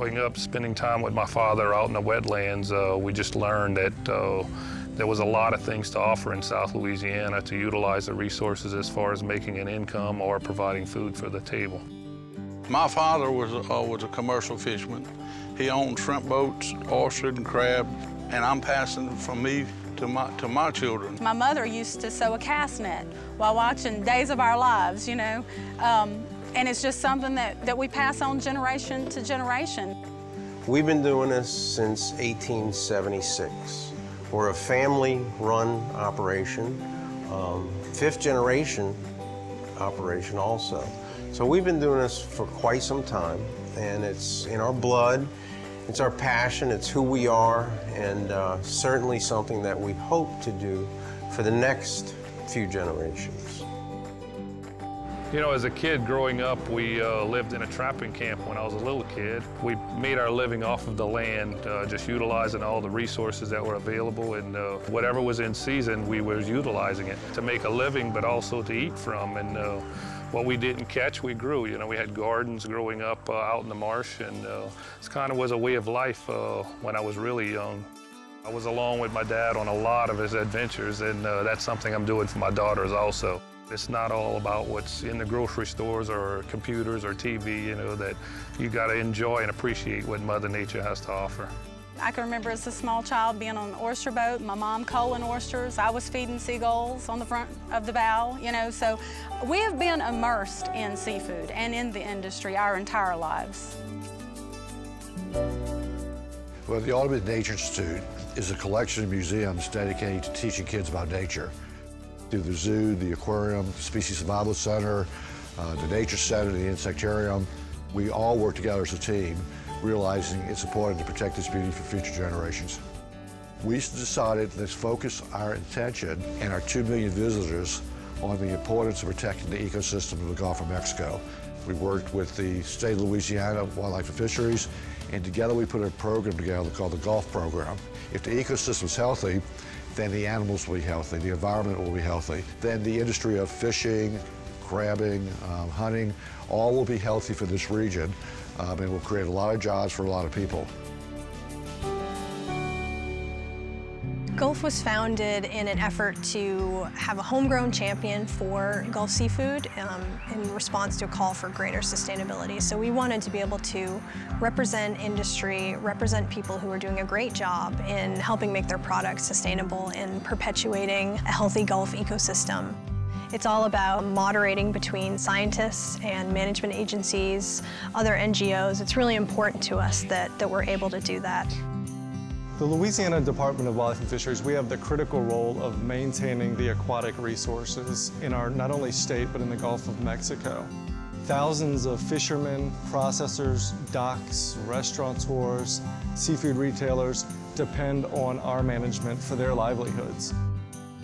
Growing up, spending time with my father out in the wetlands, we just learned that there was a lot of things to offer in South Louisiana to utilize the resources as far as making an income or providing food for the table. My father was a commercial fisherman. He owned shrimp boats, oyster and crab, and I'm passing from me to my children. My mother used to sew a cast net while watching Days of Our Lives, you know, and it's just something that we pass on generation to generation. We've been doing this since 1876. We're a family-run operation, fifth generation operation also. So we've been doing this for quite some time, and it's in our blood, it's our passion, it's who we are, and certainly something that we hope to do for the next few generations. You know, as a kid growing up, we lived in a trapping camp when I was a little kid. We made our living off of the land, just utilizing all the resources that were available, and whatever was in season, we were utilizing it to make a living, but also to eat from. And what we didn't catch, we grew. You know, we had gardens growing up out in the marsh, and it kind of was a way of life when I was really young. I was along with my dad on a lot of his adventures, and that's something I'm doing for my daughters also. It's not all about what's in the grocery stores or computers or TV, you know, that you got to enjoy and appreciate what Mother Nature has to offer. I can remember as a small child being on an oyster boat, my mom culling oysters, I was feeding seagulls on the front of the bow, you know, so we have been immersed in seafood and in the industry our entire lives. Well, the Ottoman Nature Institute is a collection of museums dedicated to teaching kids about nature. Through the zoo, the aquarium, the Species Survival Center, the Nature Center, the Insectarium, we all work together as a team, realizing it's important to protect this beauty for future generations. We decided let's focus our attention and our 2 million visitors on the importance of protecting the ecosystem of the Gulf of Mexico. We worked with the state of Louisiana Wildlife and Fisheries, and together we put a program together called the G.U.L.F program. If the ecosystem is healthy, then the animals will be healthy, the environment will be healthy. Then the industry of fishing, crabbing, hunting, all will be healthy for this region, and will create a lot of jobs for a lot of people. G.U.L.F was founded in an effort to have a homegrown champion for Gulf seafood in response to a call for greater sustainability. So we wanted to be able to represent industry, represent people who are doing a great job in helping make their products sustainable and perpetuating a healthy Gulf ecosystem. It's all about moderating between scientists and management agencies, other NGOs. It's really important to us that we're able to do that. The Louisiana Department of Wildlife and Fisheries, we have the critical role of maintaining the aquatic resources in our not only state, but in the Gulf of Mexico. Thousands of fishermen, processors, docks, restaurateurs, seafood retailers depend on our management for their livelihoods.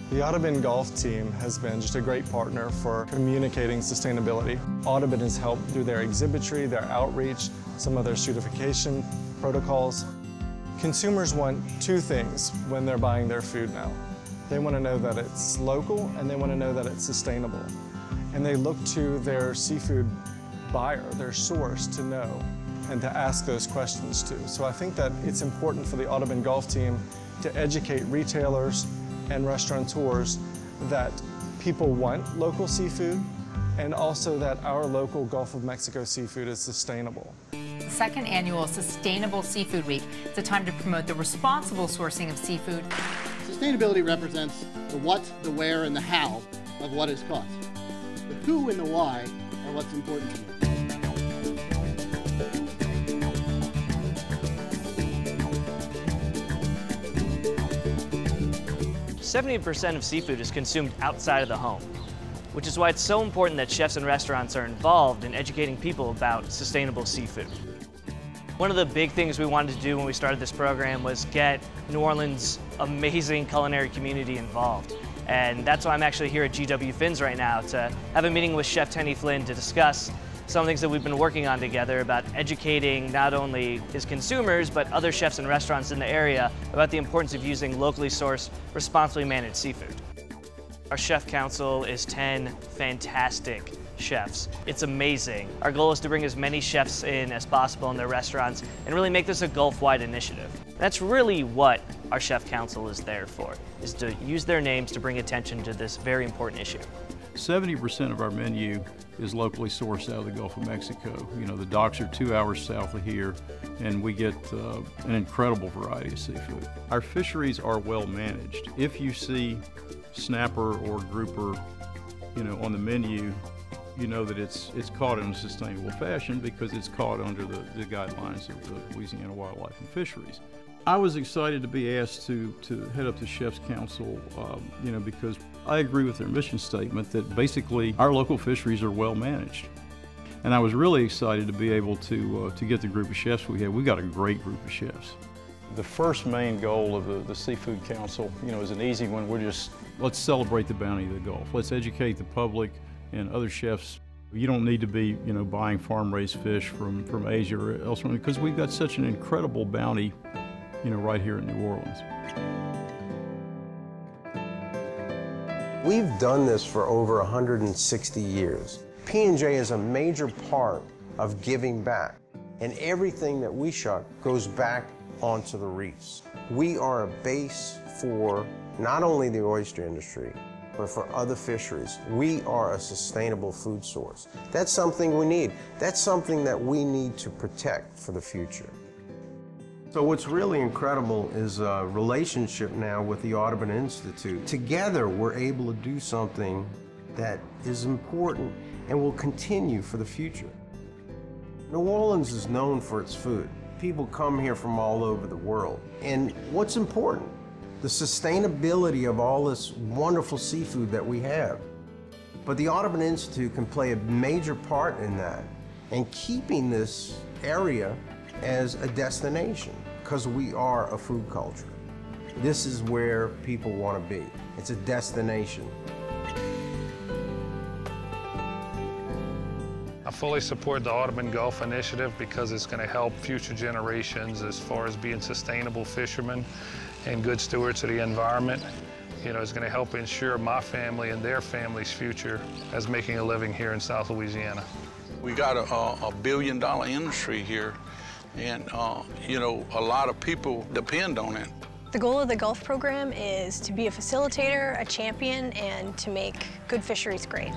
The Ottoman G.U.L.F team has been just a great partner for communicating sustainability. Ottoman has helped through their exhibitry, their outreach, some of their certification protocols. Consumers want two things when they're buying their food now. They want to know that it's local, and they want to know that it's sustainable. And they look to their seafood buyer, their source, to know and to ask those questions to. So I think that it's important for the Ottoman G.U.L.F team to educate retailers and restaurateurs that people want local seafood, and also that our local Gulf of Mexico seafood is sustainable. The second annual Sustainable Seafood Week is a time to promote the responsible sourcing of seafood. Sustainability represents the what, the where, and the how of what is caught. The who and the why are what's important to me. 70% of seafood is consumed outside of the home, which is why it's so important that chefs and restaurants are involved in educating people about sustainable seafood. One of the big things we wanted to do when we started this program was get New Orleans' amazing culinary community involved. And that's why I'm actually here at G.W. Finn's right now to have a meeting with Chef Tenny Flynn to discuss some things that we've been working on together about educating not only his consumers, but other chefs and restaurants in the area about the importance of using locally sourced, responsibly managed seafood. Our chef council is 10 fantastic chefs. It's amazing. Our goal is to bring as many chefs in as possible in their restaurants and really make this a Gulf-wide initiative. That's really what our Chef Council is there for, is to use their names to bring attention to this very important issue. 70% of our menu is locally sourced out of the Gulf of Mexico. You know, the docks are 2 hours south of here, and we get an incredible variety of seafood. Our fisheries are well managed. If you see snapper or grouper, you know, on the menu, you know that it's caught in a sustainable fashion because it's caught under the guidelines of the Louisiana Wildlife and Fisheries. I was excited to be asked to head up the Chef's Council, you know, because I agree with their mission statement that basically our local fisheries are well managed. And I was really excited to be able to get the group of chefs we have. We've got a great group of chefs. The first main goal of the Seafood Council, you know, is an easy one. Let's celebrate the bounty of the Gulf. Let's educate the public and other chefs. You don't need to be, you know, buying farm-raised fish from Asia or elsewhere because we've got such an incredible bounty, you know, right here in New Orleans. We've done this for over 160 years. P&J is a major part of giving back, and everything that we shuck goes back onto the reefs. We are a base for not only the oyster industry, but for other fisheries. We are a sustainable food source. That's something we need. That's something that we need to protect for the future. So what's really incredible is a relationship now with the Ottoman Institute. Together, we're able to do something that is important and will continue for the future. New Orleans is known for its food. People come here from all over the world. And what's important? The sustainability of all this wonderful seafood that we have. But the Ottoman Institute can play a major part in that and keeping this area as a destination, because we are a food culture. This is where people want to be. It's a destination. I fully support the Ottoman Gulf Initiative because it's going to help future generations as far as being sustainable fishermen and good stewards of the environment. You know, it's going to help ensure my family and their family's future as making a living here in South Louisiana. We got a $1 billion industry here, and you know, a lot of people depend on it. The goal of the G.U.L.F program is to be a facilitator, a champion, and to make good fisheries great.